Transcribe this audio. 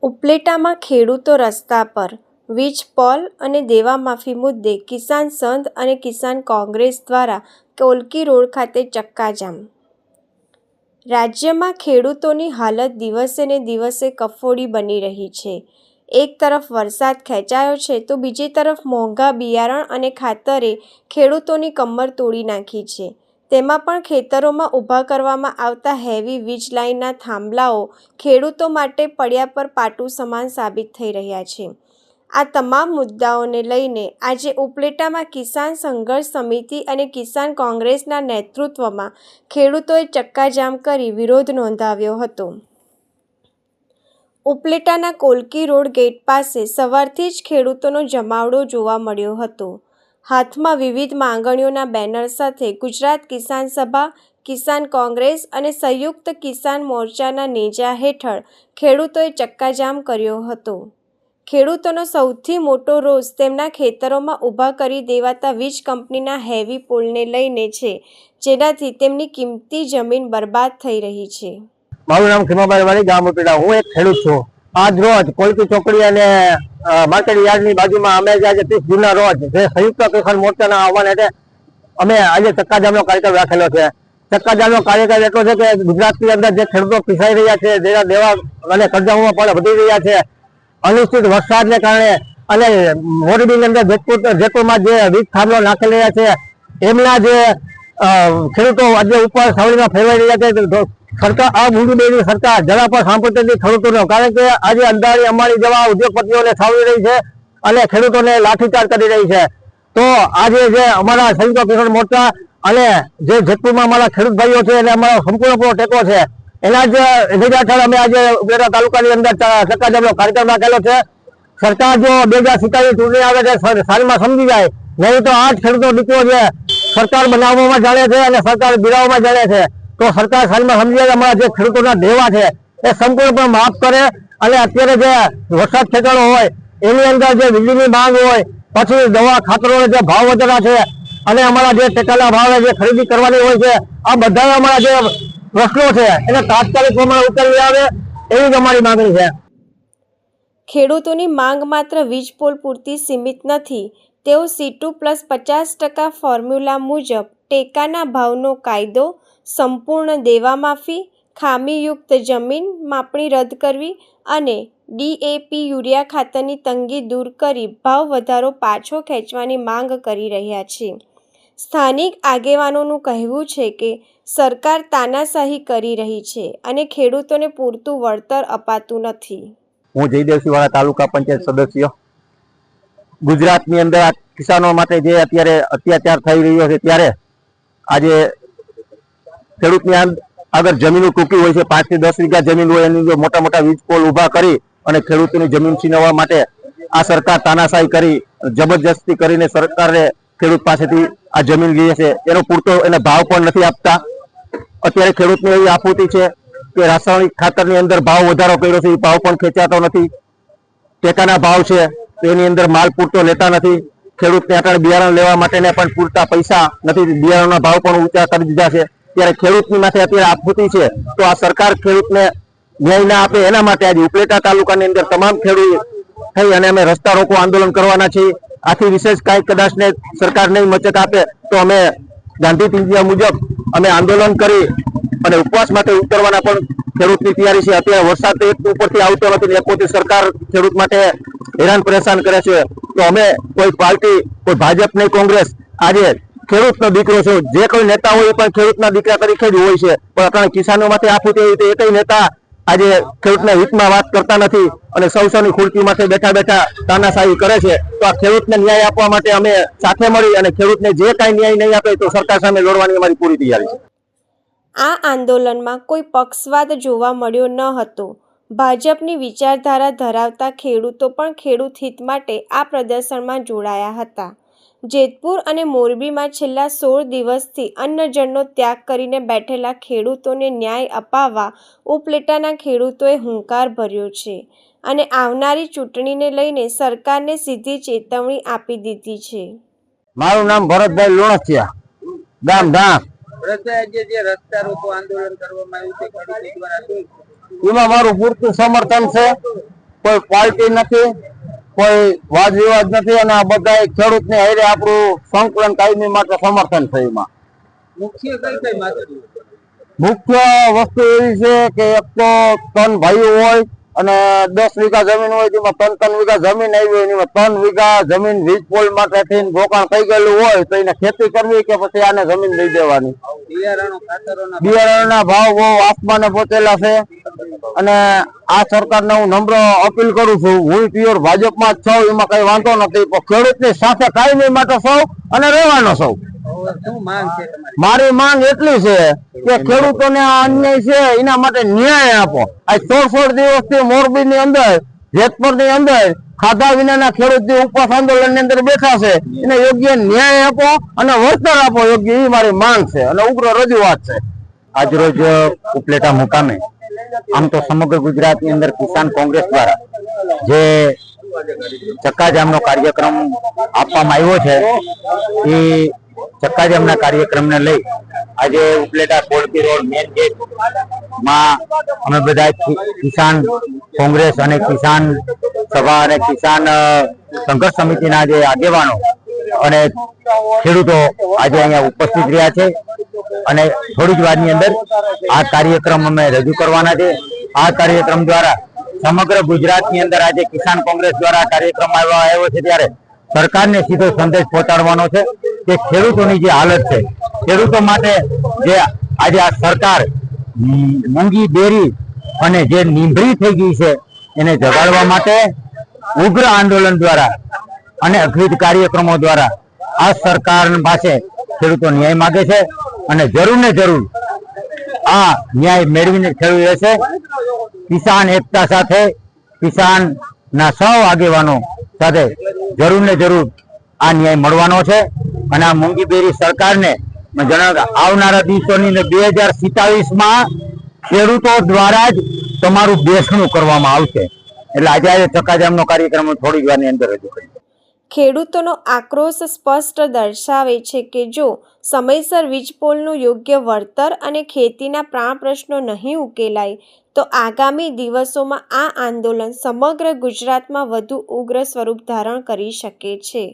ઉપલેટામાં ખેડૂતો રસ્તા પર વીજ પોલ અને દેવા માફી મુદ્દે કિસાન સંઘ અને કિસાન કોંગ્રેસ દ્વારા કોલકી રોડ ખાતે ચક્કાજામ। રાજ્યમાં ખેડૂતોની હાલત દિવસે ને દિવસે કફોડી બની રહી છે। એક તરફ વરસાદ ખેંચાયો છે તો બીજી તરફ મોંઘા બિયારણ અને ખાતરે ખેડૂતોની કમર તોડી નાખી છે। તેમાં પણ ખેતરોમાં ઊભા કરવામાં આવતા હેવી વીજ લાઇનના થાંભલાઓ ખેડૂતો માટે પડ્યા પર પાટું સમાન સાબિત થઈ રહ્યા છે। આ તમામ મુદ્દાઓને લઈને આજે ઉપલેટામાં કિસાન સંઘર્ષ સમિતિ અને કિસાન કોંગ્રેસના નેતૃત્વમાં ખેડૂતોએ ચક્કાજામ કરી વિરોધ નોંધાવ્યો હતો। ઉપલેટાના કોલકી રોડ ગેટ પાસે સવારથી જ ખેડૂતોનો જમાવડો જોવા મળ્યો હતો। હાથમાં વિવિધ માંગણીઓના બેનર સાથે ગુજરાત કિસાન સભા, કિસાન કોંગ્રેસ અને સંયુક્ત કિસાન મોરચાના નેજા હેઠળ ખેડૂતોએ ચક્કાજામ કર્યો હતો। ખેડૂતોનો સૌથી મોટો રોષ તેમના ખેતરોમાં ઊભા કરી દેવાતા વીજ કંપનીના હેવી પોલને લઈને છે, જેનાથી તેમની કિંમતી જમીન બરબાદ થઈ રહી છે। મારું નામ ખીમાભાઈ વાળી, ગામ ઉપલેટા। હું એક ખેડૂત છું। આજ રોજ કોલકી ચોકડી અને માર્કેટ યાર્ડની બાજુમાં અમે આજે 30 જૂનના રોજ જે સંયુક્ત કિસાન મોરચાના આહવાન હેઠળ અમે આજે ચક્કાજામનો કાર્યક્રમ રાખેલો છે। ચક્કાજામનો કાર્યક્રમ એટલો છે કે ગુજરાતની અંદર જે ખેડૂતો પીસાઈ રહ્યા છે, જેના દેવા અને કરજાઓમાં પણ વધી રહ્યા છે, અનિશ્ચિત વરસાદને કારણે અને મોરબીની અંદર જેતપુરમાં જે વીજ થાંભલો નાખી રહ્યા છે, એમના જે ખેડૂતો આજે ઉપર સાવલીમાં ફેરવાઈ રહ્યા છે। સરકાર આ મૂડી બેની સરકાર જરા પણ સાંભળતી નથી ખેડૂતોનો, કારણ કે આજે અંદાણી અંબાણી જેવા ઉદ્યોગપતિઓને સાવલી રહી છે અને ખેડૂતોને લાઠીચાર્જ કરી રહી છે। તો આજે જે અમારા સંયુક્ત કિસાન મોરચા અને જે જેતપુરમાં અમારા ખેડૂત ભાઈઓ છે એને અમારો સંપૂર્ણ ટેકો છે। એના જ નેજા હેઠળ અમે આજે ઉપલેટા તાલુકાની અંદર ચક્કાજામનો કાર્યક્રમ રાખેલો છે। સરકાર જો 2047 ચૂંટણી આવે છે સાલમાં સમજી જાય, નહીં તો આ જ ખેડૂતો દીકરો છે સરકાર બનાવવામાં જાણે છે અને સરકાર બિરાવવામાં જાણે છે। તો સરકાર સાલમાં સમજી જાય અમારા જે ખેડૂતોના દેવા છે એ સંપૂર્ણપણે માફ કરે અને અત્યારે જે વરસાદ ખેંચાણો હોય એની અંદર જે વીજળીની માંગ હોય, પછી દવા ખાતરોના જે ભાવ વધારા છે અને અમારા જે ટેકાના ભાવે જે ખરીદી કરવાની હોય છે, આ બધા અમારા જે પ્રશ્નો છે એને તાત્કાલિક પ્રમાણે ઉકેલી આવે એવી જ અમારી માંગણી છે। ખેડૂતોની માંગ માત્ર વીજ પોલ પૂરતી સીમિત નથી। તેઓ C2+50% ફોર્મ્યુલા મુજબ ટેકાના ભાવનો કાયદો, સંપૂર્ણ દેવા માફી, ખામીયુક્ત જમીન માપણી રદ કરવી અને DAP યુરિયા ખાતરની તંગી દૂર કરી ભાવ વધારો પાછો ખેંચવાની માંગ કરી રહ્યા છે। સ્થાનિક આગેવાનોનું કહેવું છે કે સરકાર તાનાશાહી કરી રહી છે અને ખેડૂતોને પૂરતું વળતર અપાતું નથી। હું જયદેવસિંહવાળા તાલુકા પંચાયત સદસ્ય। ગુજરાતની અંદર આ કિસાનો માટે જે અત્યારે અત્યાચાર થઈ રહ્યો છે, ત્યારે આજે ખેડૂતની આગળ જમીનો ટૂંકી હોય છે, 5 થી 10 વીઘા જમીન હોય, એની અંદર મોટા મોટા વીજ પોલ ઊભા કરી અને ખેડૂતોની જમીન છીનવવા માટે આ સરકાર તાનાશાહી કરી જબરજસ્તી કરીને સરકારે ખેડૂત પાસેથી આ જમીન લે છે। એનો પૂરતો એને ભાવ પણ નથી આપતા। અત્યારે ખેડૂતને એવી આફૂતી છે કે રાસાયણિક ખાતરની અંદર ભાવ વધારો કર્યો છે, એ ભાવ પણ ખેંચાતો નથી। ટેકાના ભાવ છે તો એની અંદર માલ પૂરતો લેતા નથી। ખેડૂતને અત્યારે બિયારણ લેવા માટેને પણ પૂરતા પૈસા નથી, બિયારણના ભાવ પણ ઊંચા કરી દીધા છે। ત્યારે ખેડૂતની માથે અત્યારે આફૂતી છે, તો આ સરકાર ખેડૂતને ન્યાય ના આપે એના માટે આજે ઉપલેટા તાલુકાની અંદર તમામ ખેડૂત થઈ અને અમે રસ્તા રોકો આંદોલન કરવાના છીએ। આથી વિશેષ કાંઈ કદાચ ને સરકાર નહીં મચત આપે તો અમે ગાંધી તિંજિયા મુજબ અમે આંદોલન કરી અને ઉપવાસ માટે ઉતરવાના પણ ખેડૂતની તૈયારી છે। અત્યારે વરસાદ તો એક ઉપરથી આવતો નથી ને એકોથી સરકાર ખેડૂત માટે હેરાન પરેશાન કરે છે। તો અમે કોઈ પાર્ટી, કોઈ ભાજપ નહીં, કોંગ્રેસ, આજે ખેડૂતનો દીકરો છે, જે કોઈ નેતા હોય એ પણ ખેડૂતના દીકરા તરીકે જ હોય છે, પણ અત્યારે કિસાનો માટે આફૂતી એવી તો એકય નેતા આજે ખેડૂતના હિતમાં વાત કરતા નથી અને સૌની ખુરશી માટે બેઠા બેઠા તાનાશાહી કરે છે। તો આ ખેડૂતને ન્યાય આપવા માટે અમે સાથે મળી અને ખેડૂતને જે કાંઈ ન્યાય નહીં આપે તો સરકાર સામે લડવાની અમારી પૂરી તૈયારી છે। આ આંદોલનમાં કોઈ પક્ષવાદ જોવા મળ્યો ન હતો। ભાજપની વિચારધારા ધરાવતા ખેડૂતો પણ ખેડૂત હિત માટે આ પ્રદર્શનમાં જોડાયા હતા। જેતપુર અને મોરબીમાં છેલ્લા 16 દિવસથી અન્નજળનો ત્યાગ કરીને બેઠેલા ખેડૂતોને ન્યાય અપાવવા ઉપલેટાના ખેડૂતોએ હુંકાર ભર્યો છે અને આવનારી ચૂંટણીને લઈને સરકારને સીધી ચેતવણી આપી દીધી છે। મારું નામ ભરતભાઈ લુણસિયા, ગામ ધામ। રસ્તા રોકો આંદોલન કરવામાં આવ્યું છે ખેડૂતો દ્વારા, એમાં મારું પૂરતું સમર્થન છે। કોઈ પાર્ટી નથી, કોઈ વાદ વિવાદ નથી અને આ બધા ખેડૂતને હારે આપણું સંકલન કાયમી માટે સમર્થન છે. એમાં મુખ્ય કઈ કઈ માગણી? મુખ્ય વસ્તુ એવી છે કે એક તો 3 ભાઈઓ હોય અને 10 વીઘા જમીન હોય, જેમાં 3 વીઘા જમીન આવી હોય, એમાં 3 વીઘા જમીન વીજ પોલ માટે થઈને રોકાણ થઈ ગયેલું હોય તો એને ખેતી કરવી કે પછી આને જમીન દઈ દેવાની. બિયારણના ભાવ બહુ આસમાને પહોંચેલા છે અને આ સરકારને હું નમ્ર અપીલ કરું છું. હું પ્યોર ભાજપમાં જ છું, એમાં કઈ વાંધો નથી, પણ ખેડૂતની સાથે કાયમી માટે સૌ અને રહેવાનો સૌ. મારી માંગ એટલી છે કે ખેડૂતોને આ અન્યાય છે એના માટે ન્યાય આપો. આ 16 દિવસથી મોરબીની અંદર, જેતપુરની અંદર ખાધા વિનાના ખેડૂત જે ઉપવાસ આંદોલનની અંદર બેઠા છે એને યોગ્ય ન્યાય આપો અને વળતર આપો યોગ્ય, એ મારી માંગ છે અને ઉગ્ર રજૂઆત છે. આજરોજ ઉપલેટા મુકામે આમ તો સમગ્ર ગુજરાતની અંદર કિસાન કોંગ્રેસ દ્વારા જે ચક્કાજામનો કાર્યક્રમ આપવામાં આવ્યો છે, એ ચક્કાજામના કાર્યક્રમને લઈ આજે ઉપલેટા કોળકી રોડ મેન ગેટ માં અમે બધા કિસાન કોંગ્રેસ અને કિસાન સભા અને કિસાન સંઘર્ષ સમિતિના જે આગેવાનો અને ખેડૂતો આજે અહીંયા ઉપસ્થિત રહ્યા છે અને થોડી જ વારની અંદર આ કાર્યક્રમ અમે રજૂ કરવાના છે. આ કાર્યક્રમ દ્વારા સમગ્ર ગુજરાતની અંદર આજે કિસાન કોંગ્રેસ દ્વારા કાર્યક્રમ આવ્યો છે, ત્યારે સરકારને સીધો સંદેશ પહોંચાડવાનો છે કે ખેડૂતોની જે હાલત છે, ખેડૂતો માટે જે આજે આ સરકાર મોંઘી બેરી અને જે નીંભરી થઈ ગઈ છે એને જગાડવા માટે ઉગ્ર આંદોલન દ્વારા અને અખિલ કાર્યક્રમો દ્વારા આ સરકાર પાસે ખેડૂતો ન્યાય માગે છે અને જરૂર ને જરૂર આ ન્યાય મેળવીને ખેડૂત રહેશે. કિસાન એકતા સાથે, કિસાન ના સૌ આગેવાનો સાથે જરૂર ને જરૂર આ ન્યાય મળવાનો છે અને આ મોંઘી બેરી સરકારને આવનારા દિવસોની 2027માં ખેડૂતો દ્વારા જ તમારું બેસણું કરવામાં આવશે. એટલે આજે ચક્કાજામનો કાર્યક્રમ થોડી જ વારની અંદર રજૂ કરીશું. ખેડૂતોનો આક્રોશ સ્પષ્ટ દર્શાવે છે કે જો સમયસર વીજપોલનું યોગ્ય વળતર અને ખેતીના પ્રાણ પ્રશ્નો નહીં ઉકેલાય તો આગામી દિવસોમાં આ આંદોલન સમગ્ર ગુજરાતમાં વધુ ઉગ્ર સ્વરૂપ ધારણ કરી શકે છે.